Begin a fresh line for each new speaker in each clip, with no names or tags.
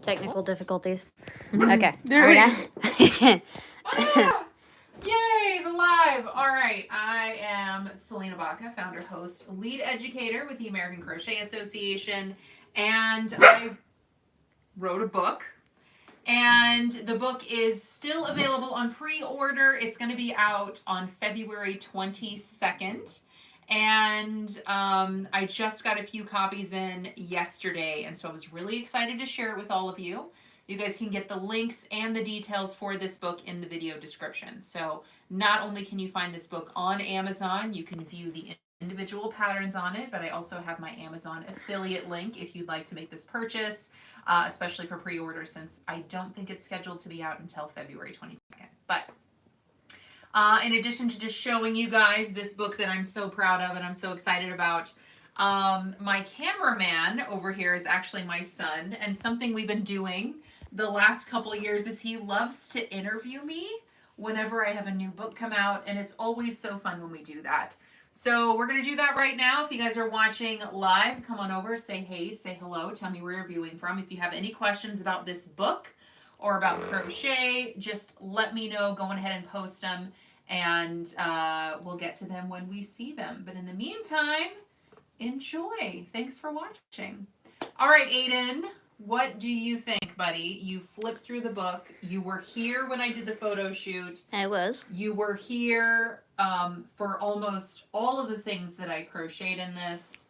Technical difficulties. Okay.
There we
go.
Yay, we're live. All right, I am Selena Baca, founder, host, lead educator with the American Crochet Association, and I wrote a book. And the book is still available on pre-order. It's going to be out on February 22nd. And I just got a few copies in yesterday, and so I was really excited to share it with all of you. You guys can get the links and the details for this book in the video description. So not only can you find this book on Amazon, you can view the individual patterns on it, but I also have my Amazon affiliate link if you'd like to make this purchase, especially for pre-order, since I don't think it's scheduled to be out until February 22nd. But in addition to just showing you guys this book that I'm so proud of and I'm so excited about, my cameraman over here is actually my son, and something we've been doing the last couple of years is he loves to interview me whenever I have a new book come out, and it's always so fun when we do that. So we're going to do that right now. If you guys are watching live, come on over, say hey, say hello, tell me where you're viewing from. If you have any questions about this book or about crochet, just let me know. Go ahead and post them, and we'll get to them when we see them. But in the meantime, enjoy. Thanks for watching. All right, Aiden, what do you think, buddy? You flipped through the book. You were here when I did the photo shoot.
I was.
You were here for almost all of the things that I crocheted in this.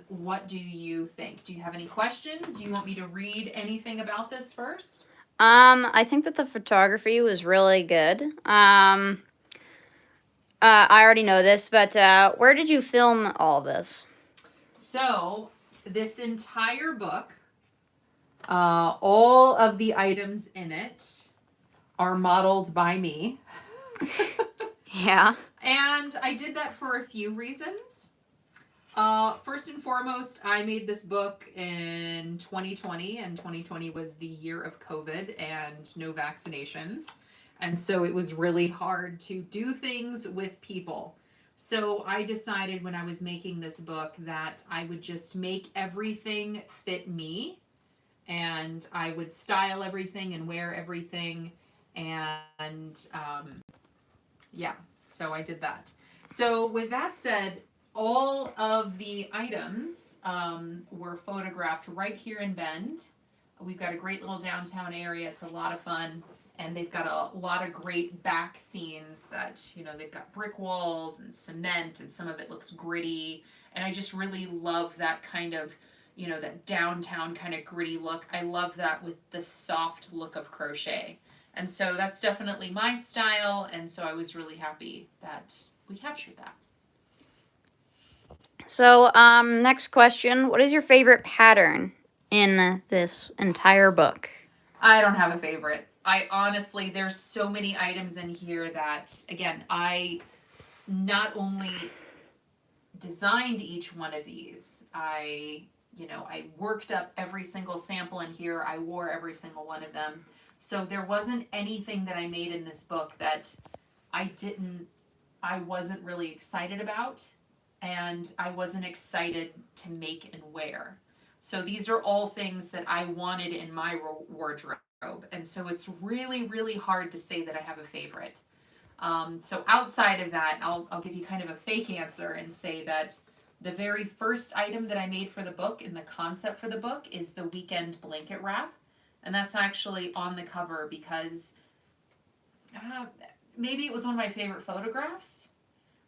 What do you think? Do you have any questions? Do you want me to read anything about this first?
I think that the photography was really good. I already know this, but where did you film all this?
So, this entire book, all of the items in it are modeled by me.
Yeah.
And I did that for a few reasons. First and foremost, I made this book in 2020, and 2020 was the year of COVID and no vaccinations. And so it was really hard to do things with people. So I decided when I was making this book that I would just make everything fit me, and I would style everything and wear everything. And yeah, so I did that. So with that said, all of the items were photographed right here in Bend. We've got a great little downtown area. It's a lot of fun. And they've got a lot of great back scenes that, you know, they've got brick walls and cement, and some of it looks gritty. And I just really love that kind of, you know, that downtown kind of gritty look. I love that with the soft look of crochet. And so that's definitely my style. And so I was really happy that we captured that.
So, next question. What is your favorite pattern in this entire book?
I don't have a favorite. I honestly, there's so many items in here that, again, I not only designed each one of these, I worked up every single sample in here. I wore every single one of them. So there wasn't anything that I made in this book that I wasn't really excited about, and I wasn't excited to make and wear. So these are all things that I wanted in my wardrobe. And so it's really, really hard to say that I have a favorite. So outside of that, I'll give you kind of a fake answer and say that the very first item that I made for the book and the concept for the book is the weekend blanket wrap. And that's actually on the cover because maybe it was one of my favorite photographs,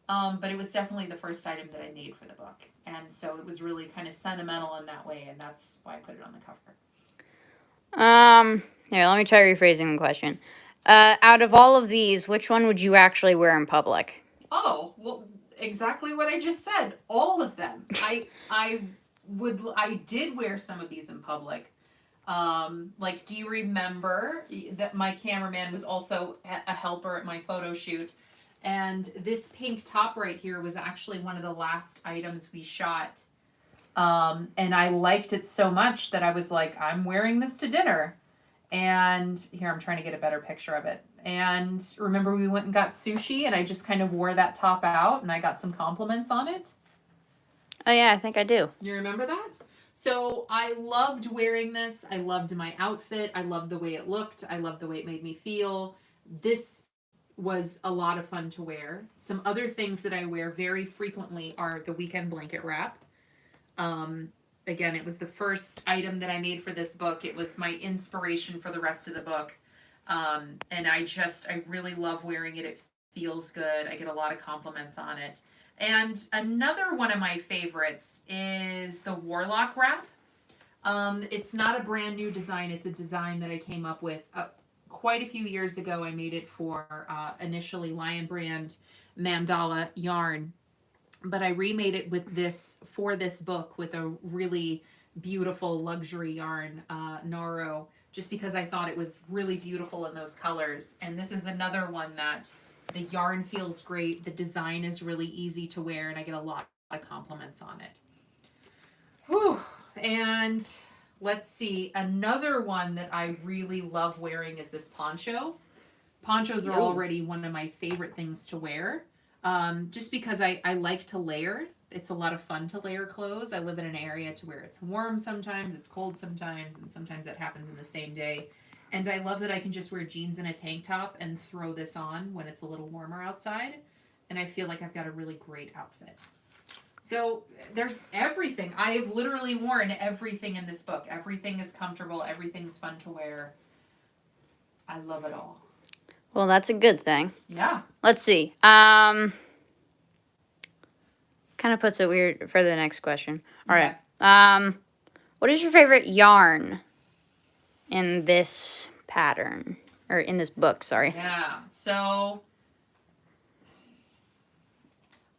but it was definitely the first item that I made for the book. And so it was really kind of sentimental in that way, and that's why I put it on the cover.
Here, let me try rephrasing the question. Out of all of these, which one would you actually wear in public?
Oh, well, exactly what I just said. All of them. I did wear some of these in public. Like, do you remember that my cameraman was also a helper at my photo shoot? And this pink top right here was actually one of the last items we shot. And I liked it so much that I was like, I'm wearing this to dinner. And here, I'm trying to get a better picture of it. And remember, we went and got sushi, and I just kind of wore that top out, and I got some compliments on it.
Oh, yeah, I think I do.
You remember that? So I loved wearing this. I loved my outfit. I loved the way it looked. I loved the way it made me feel. This was a lot of fun to wear. Some other things that I wear very frequently are the weekend blanket wrap. Again, it was the first item that I made for this book. It was my inspiration for the rest of the book. And I really love wearing it. It feels good. I get a lot of compliments on it. And another one of my favorites is the Warlock wrap. It's not a brand new design. It's a design that I came up with quite a few years ago. I made it for initially Lion Brand Mandala yarn, but I remade it with this for this book with a really beautiful luxury yarn, Noro, just because I thought it was really beautiful in those colors. And this is another one that the yarn feels great. The design is really easy to wear, and I get a lot of compliments on it. Whew. And let's see, another one that I really love wearing is this poncho. Ponchos are already one of my favorite things to wear, just because I like to layer. It's a lot of fun to layer clothes. I live in an area to where it's warm sometimes, it's cold sometimes, and sometimes that happens in the same day. And I love that I can just wear jeans and a tank top and throw this on when it's a little warmer outside. And I feel like I've got a really great outfit. So there's everything. I have literally worn everything in this book. Everything is comfortable. Everything's fun to wear. I love it all.
Well, that's a good thing.
Yeah.
Let's see. Kind of puts it weird for the next question. All
Okay.
right. What is your favorite yarn in this pattern? Or in this book, sorry.
Yeah. So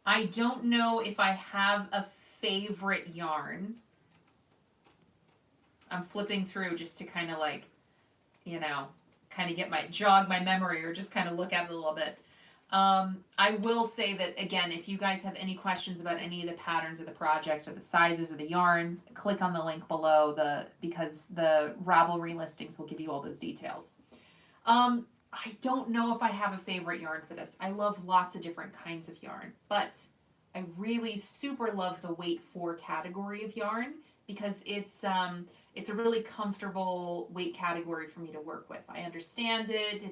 I don't know if I have a favorite yarn. I'm flipping through just to kind of like, kind of jog my memory or just kind of look at it a little bit. I will say that, again, if you guys have any questions about any of the patterns or the projects or the sizes or the yarns, click on the link below because the Ravelry listings will give you all those details. I don't know if I have a favorite yarn for this. I love lots of different kinds of yarn, but I really super love the weight 4 category of yarn because it's a really comfortable weight category for me to work with. I understand it.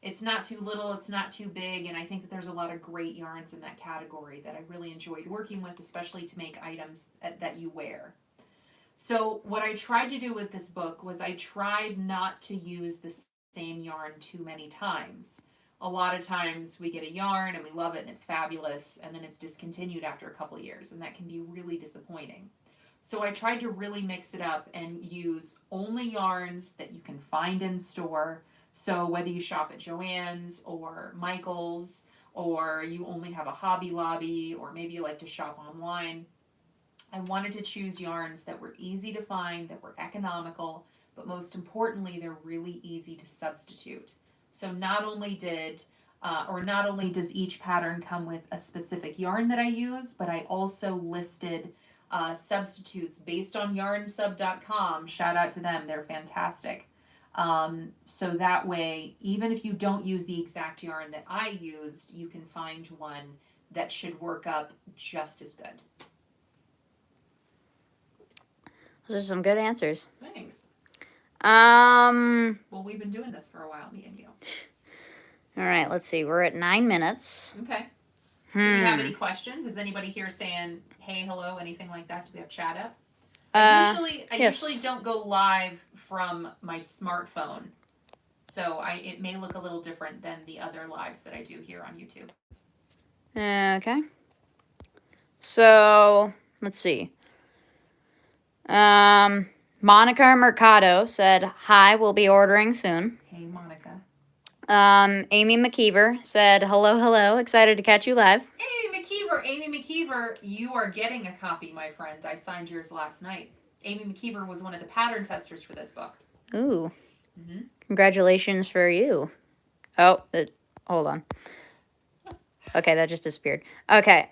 It's not too little, it's not too big, and I think that there's a lot of great yarns in that category that I really enjoyed working with, especially to make items that you wear. So what I tried to do with this book was I tried not to use the same yarn too many times. A lot of times we get a yarn and we love it and it's fabulous, and then it's discontinued after a couple of years, and that can be really disappointing. So I tried to really mix it up and use only yarns that you can find in store. So whether you shop at Joann's or Michael's, or you only have a Hobby Lobby, or maybe you like to shop online, I wanted to choose yarns that were easy to find, that were economical, but most importantly, they're really easy to substitute. So not only does each pattern come with a specific yarn that I use, but I also listed substitutes based on yarnsub.com. Shout out to them, they're fantastic. So that way, even if you don't use the exact yarn that I used, you can find one that should work up just as good.
Those are some good answers.
Thanks.
Well,
we've been doing this for a while, me and you.
All right, let's see. We're at 9 minutes.
Okay. Do we have any questions? Is anybody here saying, hey, hello, anything like that? Do we have chat up? I usually don't go live from my smartphone. So it may look a little different than the other lives that I do here on YouTube.
Okay. So, let's see. Monica Mercado said, hi, we'll be ordering soon.
Hey, Monica.
Amy McKeever said, hello, excited to catch you live.
Amy McKeever, you are getting a copy, my friend. I signed yours last night. Amy McKeever was one of the pattern testers for this book.
Ooh. Mm-hmm. Congratulations for you. Oh, hold on. Okay, that just disappeared. Okay,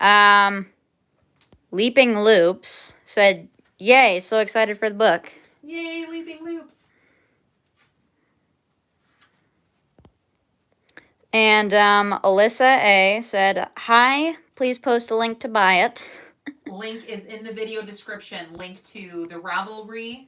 Leaping Loops said, yay, so excited for the book.
Yay, Leaping Loops.
And Alyssa A said, hi, please post a link to buy it.
link is in the video description. Link to the Ravelry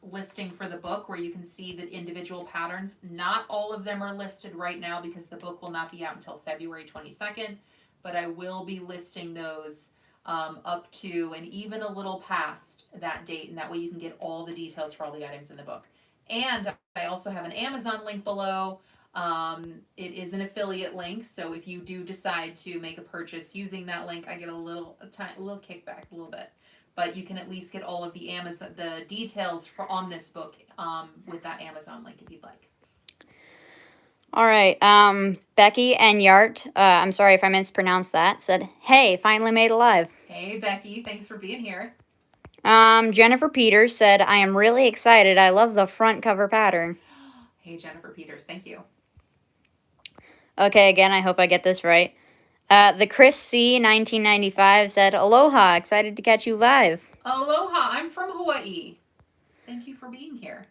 listing for the book where you can see the individual patterns. Not all of them are listed right now because the book will not be out until February 22nd, but I will be listing those up to and even a little past that date, and that way you can get all the details for all the items in the book. And I also have an Amazon link below. It is an affiliate link, so if you do decide to make a purchase using that link, I get a little kickback, a little bit. But you can at least get all of the details on this book with that Amazon link if you'd like.
All right. Becky and Yart, I'm sorry if I mispronounced that, said, "Hey, finally made alive."
Hey, Becky, thanks for being here.
Jennifer Peters said, "I am really excited. I love the front cover pattern."
Hey, Jennifer Peters, thank you.
Okay, again, I hope I get this right. The Chris C. 1995 said, "Aloha, excited to catch you live."
Aloha, I'm from Hawaii. Thank you for being here.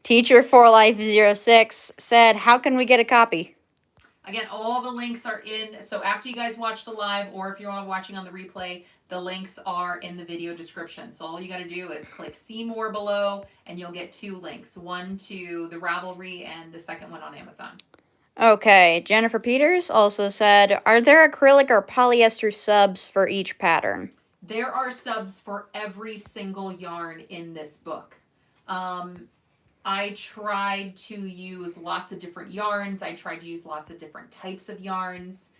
Teacher for Life 06 said, "How can we get a copy?"
Again, all the links are in. So after you guys watch the live, or if you're watching on the replay, the links are in the video description. So all you got to do is click see more below and you'll get 2 links. One to the Ravelry and the second one on Amazon.
Okay, Jennifer Peters also said, "Are there acrylic or polyester subs for each pattern?"
There are subs for every single yarn in this book. I tried to use lots of different yarns. I tried to use lots of different types of yarns.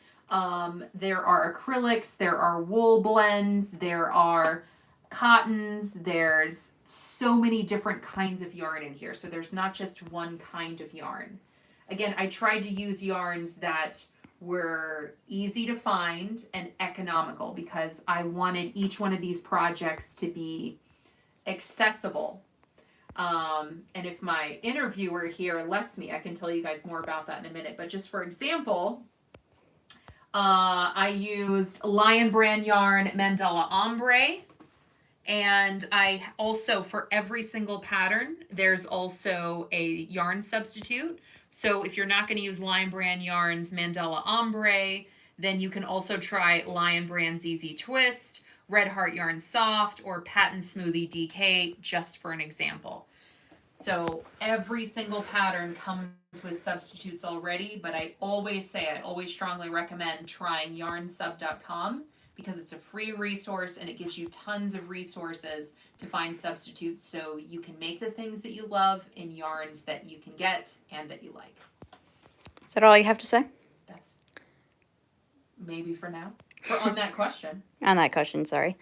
There are acrylics, there are wool blends, there are cottons, there's so many different kinds of yarn in here. So there's not just one kind of yarn. Again, I tried to use yarns that were easy to find and economical because I wanted each one of these projects to be accessible. And if my interviewer here lets me, I can tell you guys more about that in a minute. But just for example, I used Lion Brand yarn Mandala Ombre. And I also, for every single pattern, there's also a yarn substitute. So if you're not going to use Lion Brand yarns Mandala Ombre, then you can also try Lion Brand's Easy Twist, Red Heart Yarn Soft, or Patent Smoothie DK, just for an example. So every single pattern comes with substitutes already, but I always strongly recommend trying yarnsub.com because it's a free resource and it gives you tons of resources to find substitutes so you can make the things that you love in yarns that you can get and that you like.
Is that all you have to say?
That's maybe for now. On that question.
On that question, sorry.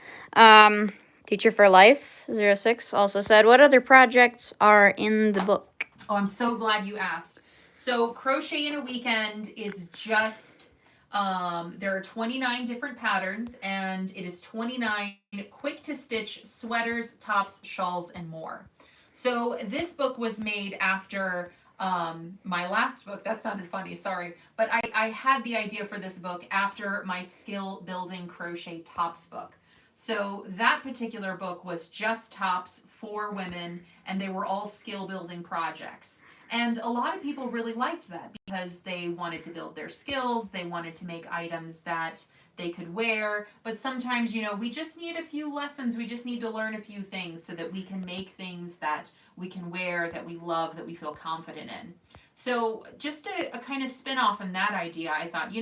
Teacher for Life 06 also said, "What other projects are in the book?"
Oh, I'm so glad you asked. So Crochet in a Weekend is just, there are 29 different patterns and it is 29 quick to stitch sweaters, tops, shawls, and more. So this book was made after my last book. That sounded funny, sorry. But I had the idea for this book after my skill building crochet tops book. So that particular book was just tops for women and they were all skill building projects. And a lot of people really liked that because they wanted to build their skills, they wanted to make items that they could wear, but sometimes, we just need a few lessons, we just need to learn a few things so that we can make things that we can wear, that we love, that we feel confident in. So just a kind of spin-off on that idea, I thought,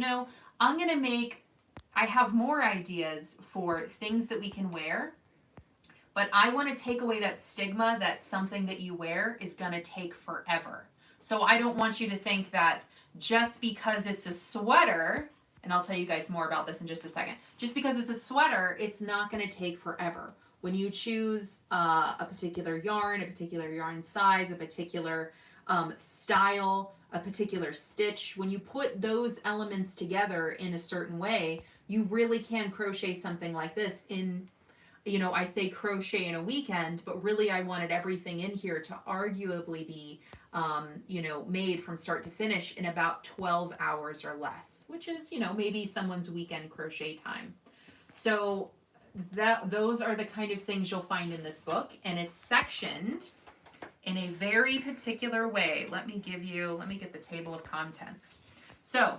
I have more ideas for things that we can wear, but I want to take away that stigma that something that you wear is going to take forever. So I don't want you to think that just because it's a sweater, and I'll tell you guys more about this in just a second, just because it's a sweater, it's not going to take forever. When you choose a particular yarn size, a particular style, a particular stitch, when you put those elements together in a certain way, you really can crochet something like this in, I say crochet in a weekend, but really I wanted everything in here to arguably be, made from start to finish in about 12 hours or less, which is, maybe someone's weekend crochet time. So those are the kind of things you'll find in this book, and it's sectioned in a very particular way. Let me get the table of contents. So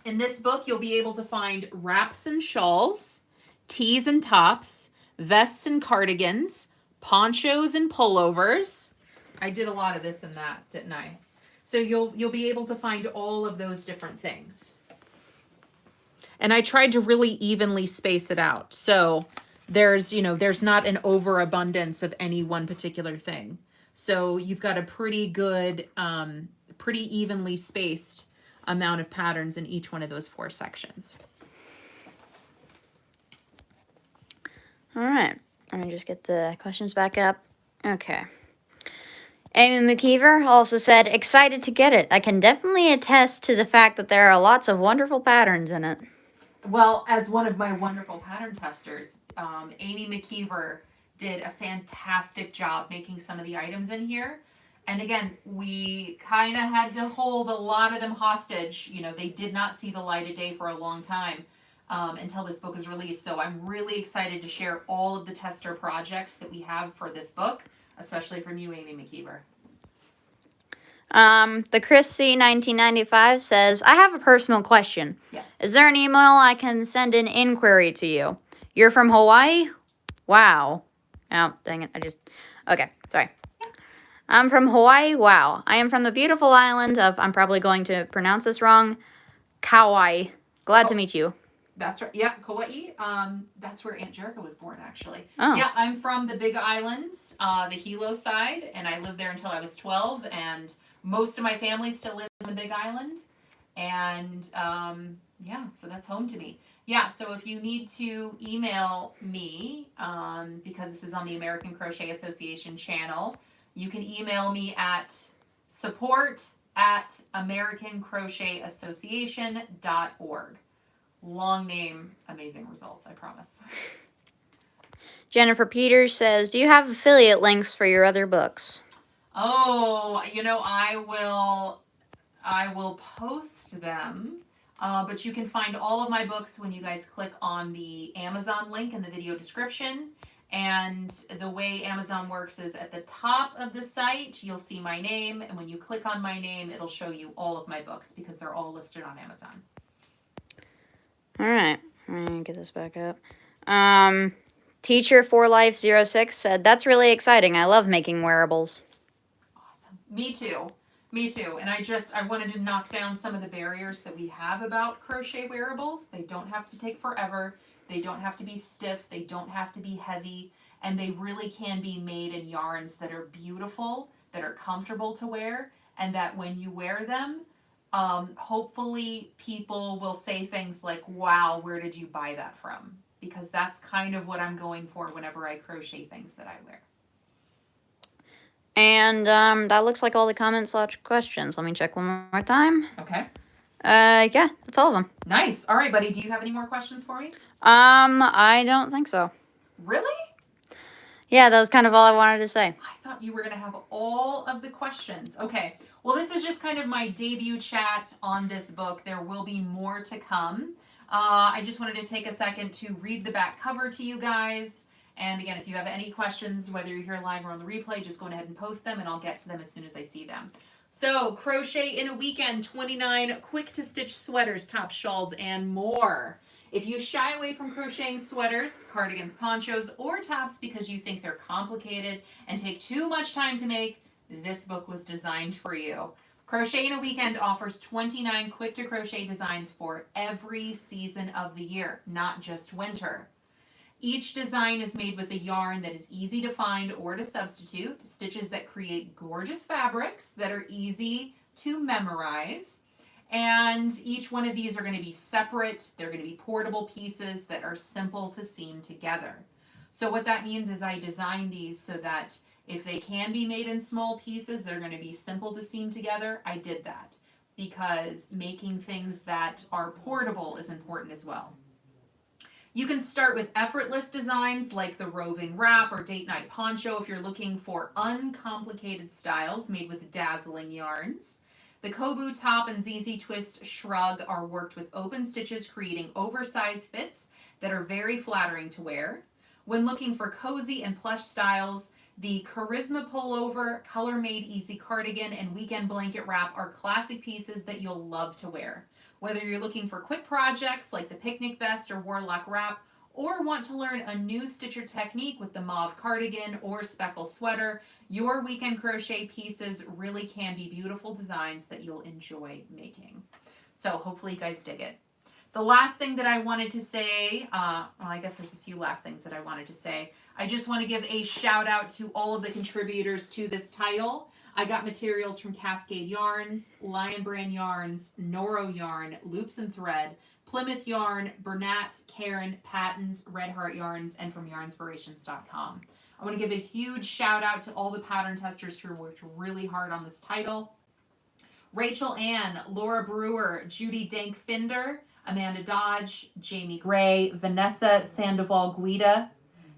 In this book, you'll be able to find wraps and shawls, tees and tops, vests and cardigans, ponchos and pullovers. I did a lot of this and that, didn't I? So you'll be able to find all of those different things. And I tried to really evenly space it out. So there's not an overabundance of any one particular thing. So you've got a pretty good, pretty evenly spaced amount of patterns in each one of those 4 sections.
All right. Let me just get the questions back up. Okay. Amy McKeever also said, excited to get it. I can definitely attest to the fact that there are lots of wonderful patterns in it.
Well, as one of my wonderful pattern testers, Amy McKeever did a fantastic job making some of the items in here. And again, we kind of had to hold a lot of them hostage. They did not see the light of day for a long time until this book is released. So I'm really excited to share all of the tester projects that we have for this book, especially from you, Amy McKeever.
The Chris C 1995 says, I have a personal question.
Yes.
Is there an email I can send an inquiry to you? You're from Hawaii? Wow. Oh, dang it. Okay, sorry. I'm from Hawaii. Wow. I am from the beautiful island of, I'm probably going to pronounce this wrong, Kauai. Glad to meet you.
That's right. Yeah, Kauai. That's where Aunt Jerica was born, actually.
Oh.
Yeah, I'm from the Big Island, the Hilo side, and I lived there until I was 12, and most of my family still lives on the Big Island. And, yeah, so that's home to me. Yeah, so if you need to email me, because this is on the American Crochet Association channel, you can email me at support@americancrochetassociation.org. Long name, amazing results, I promise.
Jennifer Peters says, do you have affiliate links for your other books?
Oh, I will post them. But you can find all of my books when you guys click on the Amazon link in the video description. And the way Amazon works is at the top of the site, you'll see my name. And when you click on my name, it'll show you all of my books because they're all listed on Amazon.
All right. Let me get this back up. Teacher for Life 06 said, that's really exciting. I love making wearables.
Awesome. Me too. And I wanted to knock down some of the barriers that we have about crochet wearables. They don't have to take forever. They don't have to be stiff. They don't have to be heavy. And they really can be made in yarns that are beautiful, that are comfortable to wear, and that when you wear them, hopefully people will say things like, wow, where did you buy that from? Because that's kind of what I'm going for whenever I crochet things that I wear.
And that looks like all the comments / questions. Let me check one more time.
Okay.
Yeah, that's all of them.
Nice. All right, buddy. Do you have any more questions for me?
I don't think so.
Really?
Yeah, that was kind of all I wanted to say.
I thought you were going to have all of the questions. Okay. Well, this is just kind of my debut chat on this book. There will be more to come. I just wanted to take a second to read the back cover to you guys. And again, if you have any questions, whether you're here live or on the replay, just go ahead and post them and I'll get to them as soon as I see them. So, crochet in a weekend, 29 quick to stitch sweaters, tops, shawls, and more. If you shy away from crocheting sweaters, cardigans, ponchos, or tops because you think they're complicated and take too much time to make, this book was designed for you. Crochet in a Weekend offers 29 quick to crochet designs for every season of the year, not just winter. Each design is made with a yarn that is easy to find or to substitute, stitches that create gorgeous fabrics that are easy to memorize, and each one of these are going to be separate. They're going to be portable pieces that are simple to seam together. So what that means is I designed these so that if they can be made in small pieces, they're going to be simple to seam together. I did that because making things that are portable is important as well. You can start with effortless designs like the roving wrap or date night poncho if you're looking for uncomplicated styles made with dazzling yarns. The Kobu top and ZZ Twist shrug are worked with open stitches, creating oversized fits that are very flattering to wear. When looking for cozy and plush styles, the Charisma pullover, color made easy cardigan, and weekend blanket wrap are classic pieces that you'll love to wear. Whether you're looking for quick projects like the picnic vest or warlock wrap, or want to learn a new stitcher technique with the mauve cardigan or speckle sweater, your weekend crochet pieces really can be beautiful designs that you'll enjoy making. So hopefully you guys dig it. The last thing that I wanted to say, well, I guess there's a few last things that I wanted to say. I just want to give a shout out to all of the contributors to this title. I got materials from Cascade Yarns, Lion Brand Yarns, Noro Yarn, Loops and Thread, Plymouth Yarn, Bernat, Karen, Pattons, Red Heart Yarns, and from yarnspirations.com. I want to give a huge shout out to all the pattern testers who worked really hard on this title. Rachel Ann, Laura Brewer, Judy Dank Finder, Amanda Dodge, Jamie Gray, Vanessa Sandoval Guida,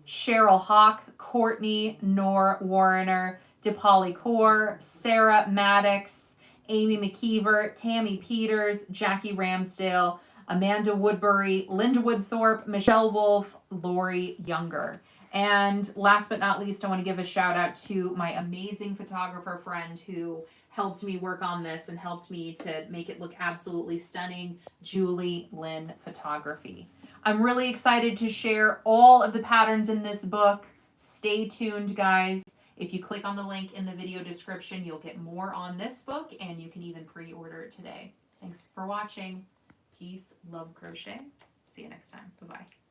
Cheryl Hawk, Courtney, Nor Warrener, DePolly Kaur, Sarah Maddox, Amy McKeever, Tammy Peters, Jackie Ramsdale, Amanda Woodbury, Linda Woodthorpe, Michelle Wolf, Lori Younger. And last but not least, I want to give a shout out to my amazing photographer friend who helped me work on this and helped me to make it look absolutely stunning, Julie Lynn Photography. I'm really excited to share all of the patterns in this book. Stay tuned, guys. If you click on the link in the video description, you'll get more on this book, and you can even pre-order it today. Thanks for watching. Peace, love, crochet. See you next time. Bye-bye.